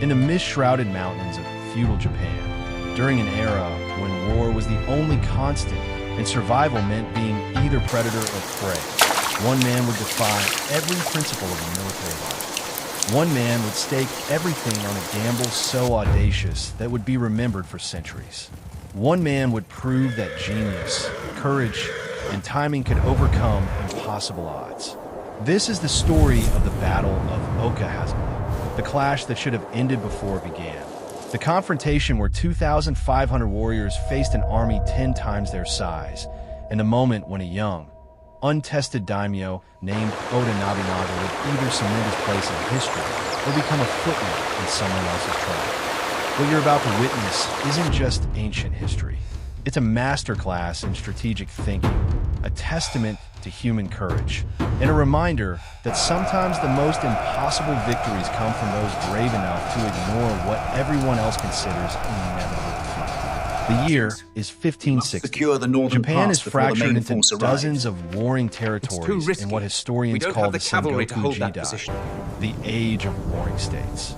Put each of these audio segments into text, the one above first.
in the mist-shrouded mountains of feudal Japan, during an era when war was the only constant and survival meant being either predator or prey, one man would defy every principle of a military life. One man would stake everything on a gamble so audacious that would be remembered for centuries. One man would prove that genius, courage, and timing could overcome impossible odds. This is the story of the Battle of Okahazama, the clash that should have ended before it began. The confrontation where 2,500 warriors faced an army 10 times their size, and the moment when a young, untested daimyo named Oda Nobunaga would either cement his place in history or become a footnote in someone else's trial. What you're about to witness isn't just ancient history. It's a masterclass in strategic thinking, a testament to human courage, and a reminder that sometimes the most impossible victories come from those brave enough to ignore what everyone else considers inevitable defeat. The year is 1560. Japan is fractured into dozens of warring territories in what historians call the Sengoku Jidai, the age of warring states.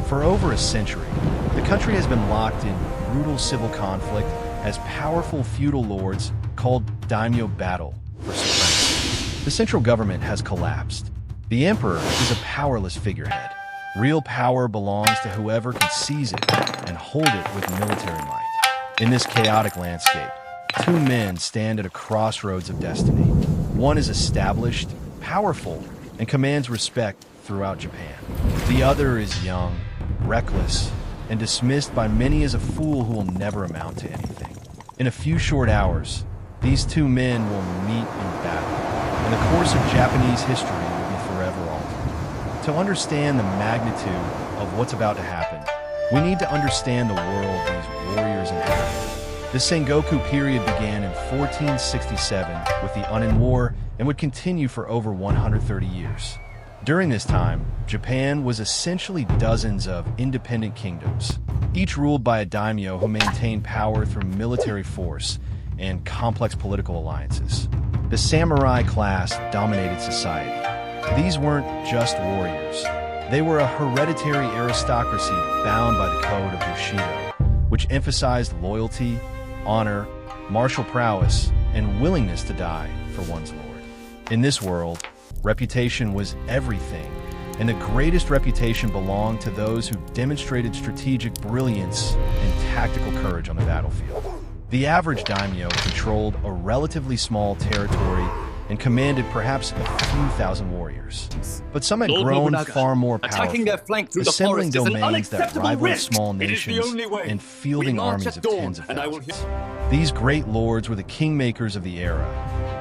For over a century, the country has been locked in brutal civil conflict as powerful feudal lords called daimyo battle for supremacy. The central government has collapsed. The emperor is a powerless figurehead. Real power belongs to whoever can seize it and hold it with military might. In this chaotic landscape, two men stand at a crossroads of destiny. One is established, powerful, and commands respect throughout Japan. The other is young, reckless, and dismissed by many as a fool who will never amount to anything. In a few short hours, these two men will meet in battle, and the course of Japanese history will be forever altered. To understand the magnitude of what's about to happen, we need to understand the world these warriors inhabit. The Sengoku period began in 1467 with the Unin War and would continue for over 130 years. During this time, Japan was essentially dozens of independent kingdoms, each ruled by a daimyo who maintained power through military force and complex political alliances. The samurai class dominated society. These weren't just warriors. They were a hereditary aristocracy bound by the code of Bushido, which emphasized loyalty, honor, martial prowess, and willingness to die for one's lord. In this world, reputation was everything, and the greatest reputation belonged to those who demonstrated strategic brilliance and tactical courage on the battlefield. The average daimyo controlled a relatively small territory and commanded perhaps a few thousand warriors. But some had grown far more powerful, assembling domains that rivaled small nations and fielding armies of tens of thousands. These great lords were the kingmakers of the era,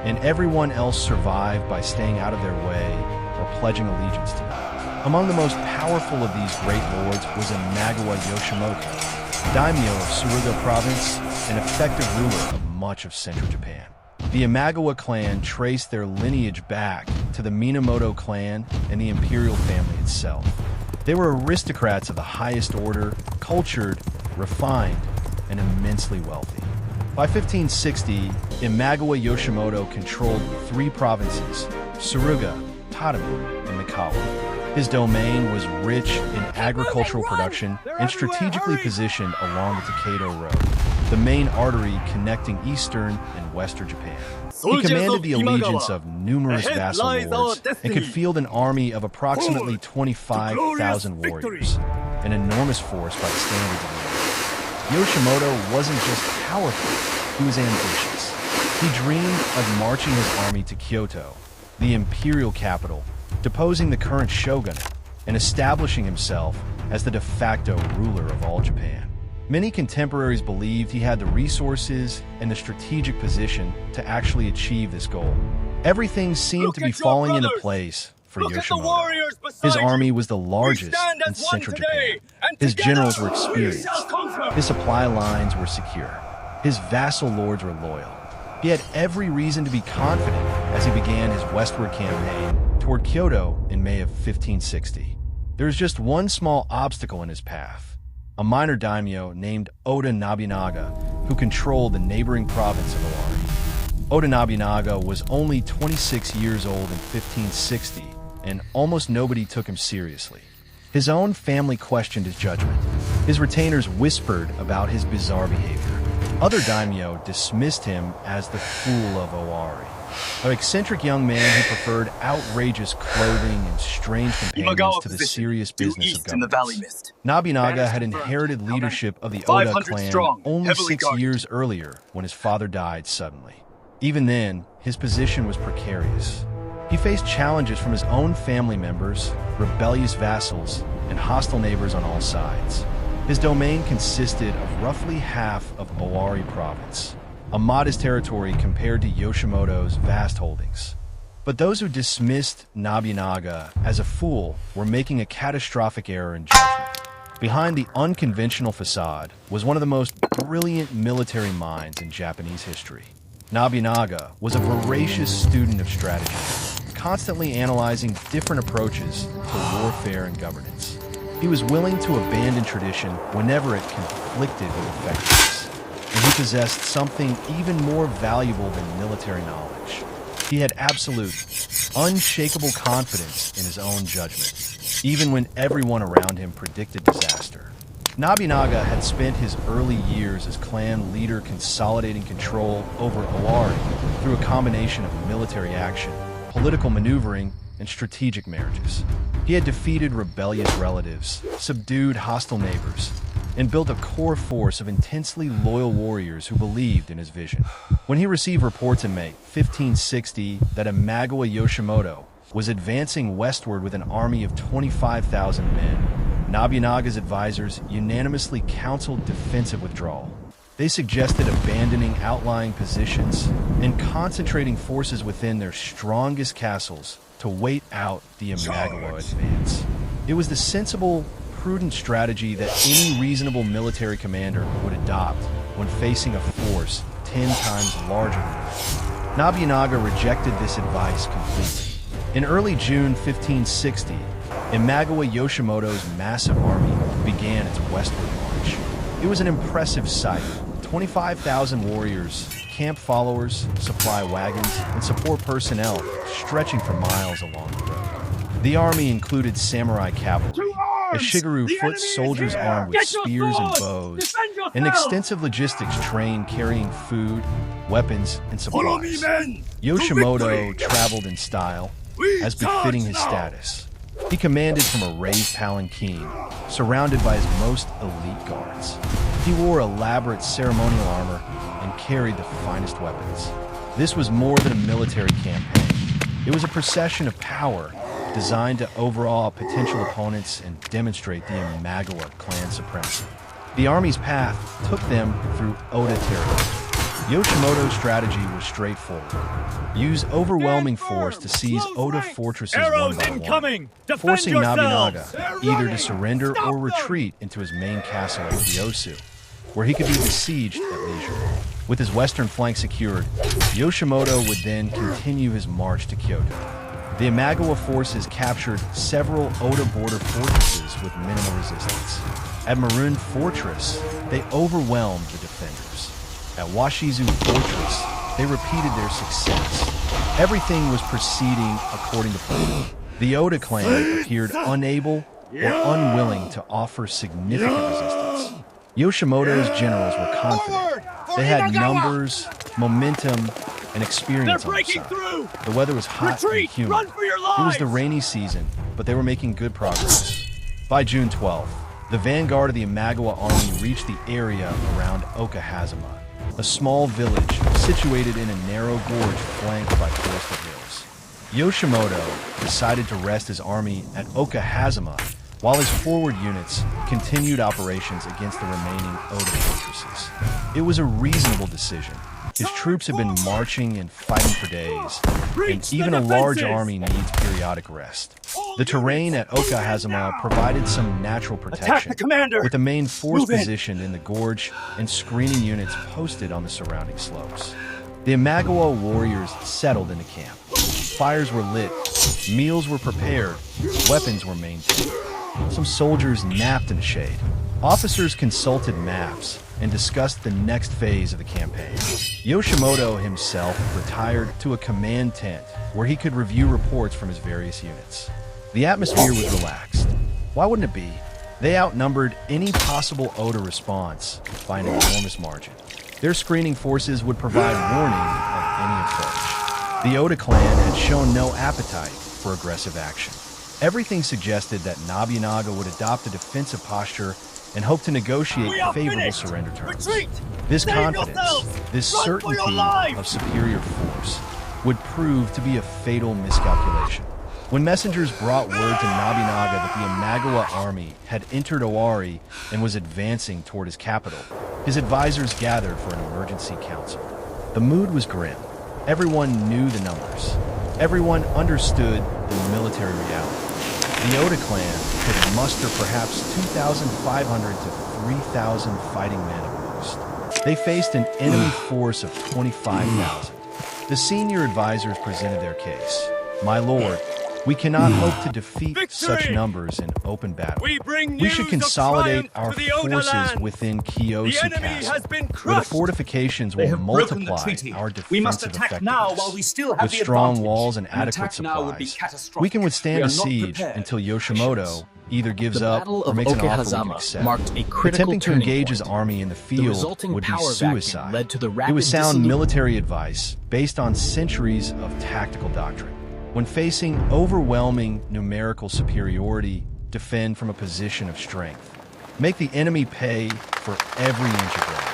and everyone else survived by staying out of their way or pledging allegiance to them. Among the most powerful of these great lords was Imagawa Yoshimoto, daimyo of Suruga province, an effective ruler of much of central Japan. The Imagawa clan traced their lineage back to the Minamoto clan and the imperial family itself. They were aristocrats of the highest order, cultured, refined, and immensely wealthy. By 1560, Imagawa Yoshimoto controlled 3 provinces, Suruga, Tatami, and Mikawa. His domain was rich in agricultural production and strategically positioned along the Takedo Road, the main artery connecting eastern and western Japan. He commanded the allegiance of numerous vassal lords and could field an army of approximately 25,000 warriors, an enormous force by the standards of the era. Yoshimoto wasn't just powerful, he was ambitious. He dreamed of marching his army to Kyoto, the imperial capital, deposing the current shogunate, and establishing himself as the de facto ruler of all Japan. Many contemporaries believed he had the resources and the strategic position to actually achieve this goal. Everything seemed to be falling into place for Yoshimoto. His army was the largest in central Japan. His generals were experienced. His supply lines were secure. His vassal lords were loyal. He had every reason to be confident as he began his westward campaign toward Kyoto in May of 1560. There was just one small obstacle in his path, a minor daimyo named Oda Nobunaga, who controlled the neighboring province of Owari. Oda Nobunaga was only 26 years old in 1560, and almost nobody took him seriously. His own family questioned his judgment. His retainers whispered about his bizarre behavior. Other daimyo dismissed him as the fool of Owari, an eccentric young man who preferred outrageous clothing and strange companions to the serious business of governance. Nobunaga had inherited leadership of the Oda clan only 6 years earlier when his father died suddenly. Even then, his position was precarious. He faced challenges from his own family members, rebellious vassals, and hostile neighbors on all sides. His domain consisted of roughly half of Owari province, a modest territory compared to Yoshimoto's vast holdings. But those who dismissed Nobunaga as a fool were making a catastrophic error in judgment. Behind the unconventional facade was one of the most brilliant military minds in Japanese history. Nobunaga was a voracious student of strategy, constantly analyzing different approaches to warfare and governance. He was willing to abandon tradition whenever it conflicted with effectiveness, and he possessed something even more valuable than military knowledge. He had absolute, unshakable confidence in his own judgment, even when everyone around him predicted disaster. Nobunaga had spent his early years as clan leader consolidating control over Owari through a combination of military action, political maneuvering, and strategic marriages. He had defeated rebellious relatives, subdued hostile neighbors, and built a core force of intensely loyal warriors who believed in his vision. When he received reports in May 1560 that Imagawa Yoshimoto was advancing westward with an army of 25,000 men, Nobunaga's advisors unanimously counseled defensive withdrawal. They suggested abandoning outlying positions and concentrating forces within their strongest castles to wait out the Imagawa advance. It was the sensible, prudent strategy that any reasonable military commander would adopt when facing a force 10 times larger than his. Nobunaga rejected this advice completely. In early June 1560, Imagawa Yoshimoto's massive army began its westward march. It was an impressive sight. 25,000 warriors, camp followers, supply wagons, and support personnel stretching for miles along the road. The army included samurai cavalry, a Shigeru foot soldiers armed with spears and bows, and extensive logistics train carrying food, weapons, and supplies. Yoshimoto traveled in style, as befitting his status. He commanded from a raised palanquin, surrounded by his most elite guards. He wore elaborate ceremonial armor and carried the finest weapons. This was more than a military campaign. It was a procession of power designed to overawe potential opponents and demonstrate the Imagawa clan supremacy. The army's path took them through Oda territory. Yoshimoto's strategy was straightforward. Use overwhelming force to seize Oda fortresses one by one, forcing Nobunaga either to surrender or retreat into his main castle at Kyosu, where he could be besieged at leisure. With his western flank secured, Yoshimoto would then continue his march to Kyoto. The Imagawa forces captured several Oda border fortresses with minimal resistance. At Maroon Fortress, they overwhelmed the defenders. At Washizu Fortress, they repeated their success. Everything was proceeding according to plan. The Oda clan appeared unable or unwilling to offer significant resistance. Yoshimoto's generals were confident. They had numbers, momentum, and experience on their side. The weather was hot and humid. It was the rainy season, but they were making good progress. By June 12th, the vanguard of the Imagawa army reached the area around Okahazama, a small village situated in a narrow gorge flanked by forested hills. Yoshimoto decided to rest his army at Okahazama while his forward units continued operations against the remaining Oda fortresses. It was a reasonable decision. His troops had been marching and fighting for days, and even a large army needs periodic rest. The terrain at Okahazama provided some natural protection, with the main force positioned in the gorge and screening units posted on the surrounding slopes. The Imagawa warriors settled into camp. Fires were lit, meals were prepared, weapons were maintained. Some soldiers napped in the shade. Officers consulted maps and discussed the next phase of the campaign. Yoshimoto himself retired to a command tent where he could review reports from his various units. The atmosphere was relaxed. Why wouldn't it be? They outnumbered any possible Oda response by an enormous margin. Their screening forces would provide warning of any approach. The Oda clan had shown no appetite for aggressive action. Everything suggested that Nobunaga would adopt a defensive posture and hope to negotiate favorable surrender terms. This confidence, this certainty of superior force, would prove to be a fatal miscalculation. When messengers brought word to Nobunaga that the Imagawa army had entered Owari and was advancing toward his capital, his advisors gathered for an emergency council. The mood was grim. Everyone knew the numbers. Everyone understood the military reality. The Oda clan could muster perhaps 2,500 to 3,000 fighting men at most. They faced an enemy force of 25,000. The senior advisors presented their case. My lord, we cannot hope to defeat such numbers in open battle. We should consolidate our forces within Kiyosu Castle, where the fortifications will multiply our defensive effectiveness. With strong walls and adequate supplies, we can withstand a siege until Yoshimoto either gives up or makes an offer we can accept. Attempting to engage his army in the field would be suicide. It was sound military advice based on centuries of tactical doctrine. When facing overwhelming numerical superiority, defend from a position of strength. Make the enemy pay for every inch of ground.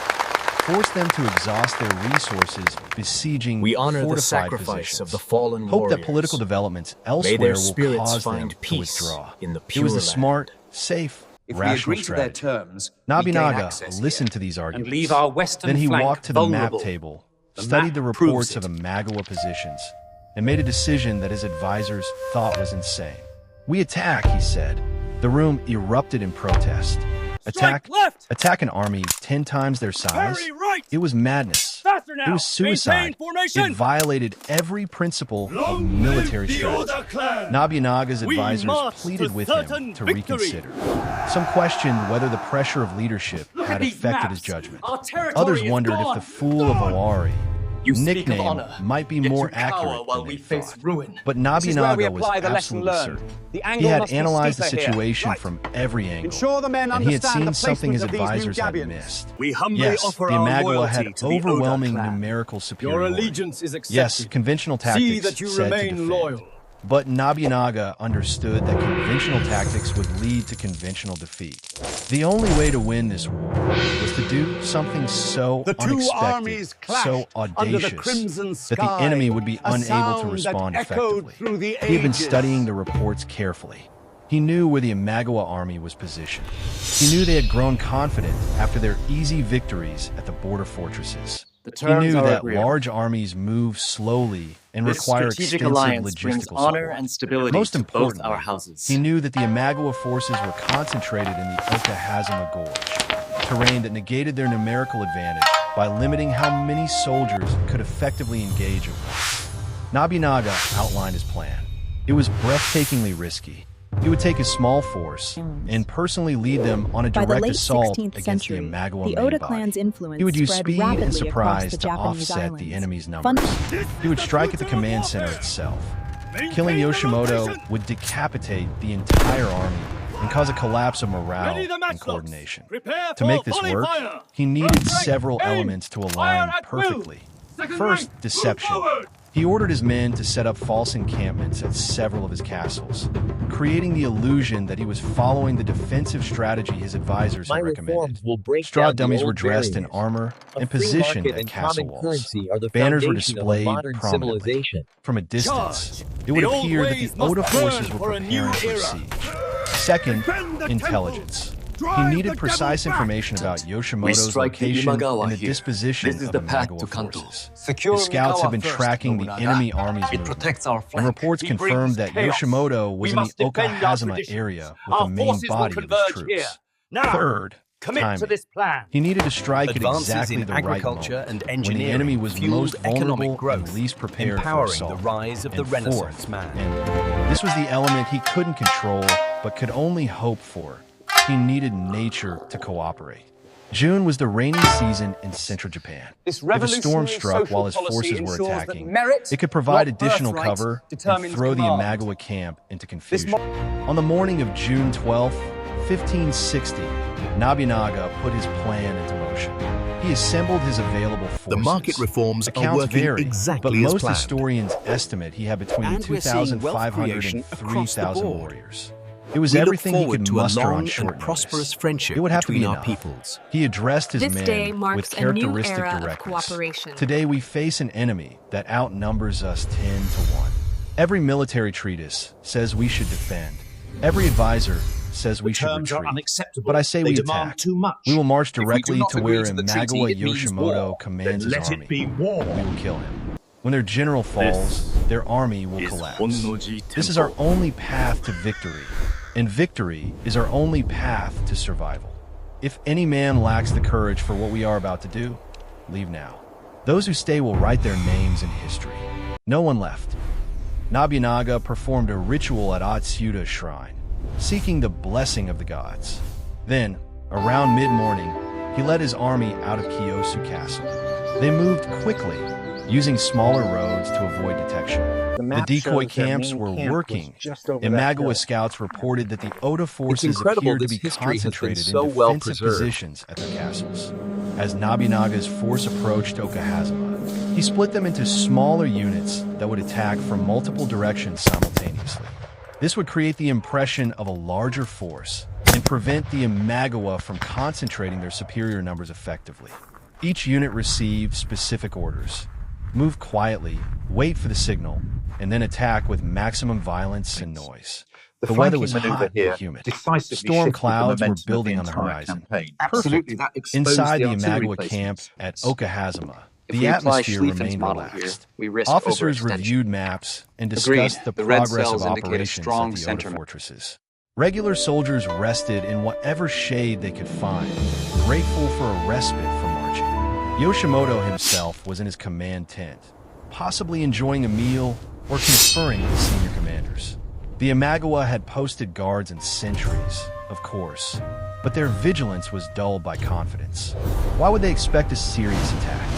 Force them to exhaust their resources besieging fortified positions. Of the fallen Hope warriors. that political developments elsewhere will cause them to withdraw. It was a smart, safe, rational strategy. Nobunaga listened to these arguments. Then he walked to the map table, studied the reports of Imagawa positions, and made a decision that his advisors thought was insane. We attack, he said. The room erupted in protest. Attack an army 10 times their size? It was madness. It was suicide. It violated every principle of military strategy. Nobunaga's advisors pleaded with him to reconsider. Some questioned whether the pressure of leadership had affected his judgment. Others wondered if the Fool of Owari nickname might be more accurate than they thought. But Nobunaga was absolutely certain. He had analyzed the situation from every angle, and he had seen something his advisors had missed. Yes, the Imagawa had overwhelming numerical superiority. Yes, conventional tactics said to defend. But Nobunaga understood that conventional tactics would lead to conventional defeat. The only way to win this war was to do something so unexpected, so audacious, that the enemy would be unable to respond effectively. He had been studying the reports carefully. He knew where the Imagawa army was positioned. He knew they had grown confident after their easy victories at the border fortresses. He knew that large armies move slowly and require extensive logistical honor and stability. Most importantly, our houses. He knew that the Imagawa forces were concentrated in the Okahazama Gorge, terrain that negated their numerical advantage by limiting how many soldiers could effectively engage at once. Nobunaga outlined his plan. It was breathtakingly risky. He would take a small force and personally lead them on a direct assault against the Imagawa the Oda main clan's body. influence He would use spread speed rapidly and surprise across the to Japanese offset islands. the enemy's numbers. He would strike at the command center itself. Killing Yoshimoto would decapitate the entire army and cause a collapse of morale and coordination. To make this work, he needed several elements to align perfectly. First, deception. He ordered his men to set up false encampments at several of his castles, creating the illusion that he was following the defensive strategy his advisors had recommended. Straw dummies were dressed in armor and positioned at castle walls. Banners were displayed prominently. From a distance, it would appear that the Oda forces were preparing for a siege. Second, intelligence. He needed precise information about Yoshimoto's location and the disposition of the Imagawa forces. His scouts had been tracking the enemy army's movement, and reports confirmed that Yoshimoto was in the Okahazama area with the main body of his troops. Third, timing. He needed to strike at exactly the right moment, when the enemy was most vulnerable and least prepared for assault. And fourth, and this was the element he couldn't control but could only hope for. He needed nature to cooperate. June was the rainy season in central Japan. If a storm struck while his forces were attacking, it could provide additional cover and throw the Imagawa camp into confusion. On the morning of June 12, 1560, Nobunaga put his plan into motion. He assembled his available forces. The market reforms are working exactly but as most planned. historians estimate he had between 2,500 and 3,000 warriors. It was We look everything he forward could to a muster on long short and prosperous notice. friendship It would have to between be our enough. peoples. He addressed his This day men marks with a new characteristic era of directness. cooperation. Today we face an enemy that outnumbers us 10 to 1. Every military treatise says we should defend. Every advisor says we should retreat. But I say we attack. We will march directly to where Imagawa Yoshimoto commands his army. We will kill him. When their general falls, their army will collapse. This is our only path to victory, and victory is our only path to survival. If any man lacks the courage for what we are about to do, leave now. Those who stay will write their names in history. No one left. Nobunaga performed a ritual at Atsuda's shrine, seeking the blessing of the gods. Then, around mid-morning, he led his army out of Kiyosu Castle. They moved quickly, using smaller roads to avoid detection. The decoy camps were working. Imagawa scouts reported that the Oda forces appeared to be concentrated in defensive positions at their castles. As Nobunaga's force approached Okahazama, he split them into smaller units that would attack from multiple directions simultaneously. This would create the impression of a larger force and prevent the Imagawa from concentrating their superior numbers effectively. Each unit received specific orders. Move quietly, wait for the signal, and then attack with maximum violence and noise. The weather was hot and humid. Storm clouds were building on the horizon. Perfect. Inside the Imagawa camp at Okahazama, the atmosphere remained relaxed. Officers reviewed maps and discussed the progress of operations at the Oda fortresses. Regular soldiers rested in whatever shade they could find, grateful for a respite from marching. Yoshimoto himself was in his command tent, possibly enjoying a meal or conferring with senior commanders. The Imagawa had posted guards and sentries, of course, but their vigilance was dulled by confidence. Why would they expect a serious attack?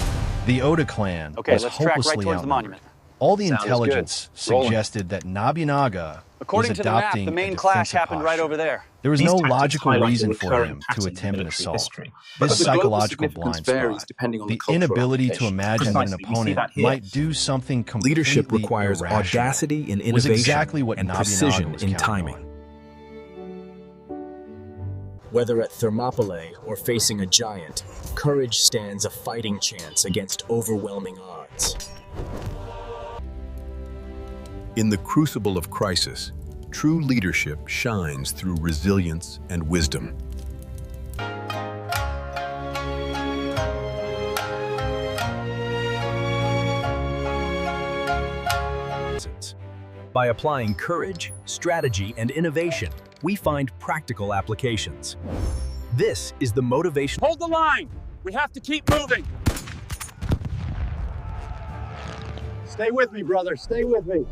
The Oda clan was hopelessly outnumbered. All the intelligence suggested that Nobunaga was adopting the main a clash defensive happened right posture. over there. There was no logical reason for him to attempt an assault. This psychological blind spot, the inability to imagine that an opponent might do something completely Leadership requires irrational, audacity and was innovation exactly what and Nobunaga precision was in counting timing. on. Whether at Thermopylae or facing a giant, courage stands a fighting chance against overwhelming odds. In the crucible of crisis, true leadership shines through resilience and wisdom. By applying courage, strategy, and innovation, we find practical applications. This is the motivation. Hold the line! We have to keep moving! Stay with me, brother. Stay with me.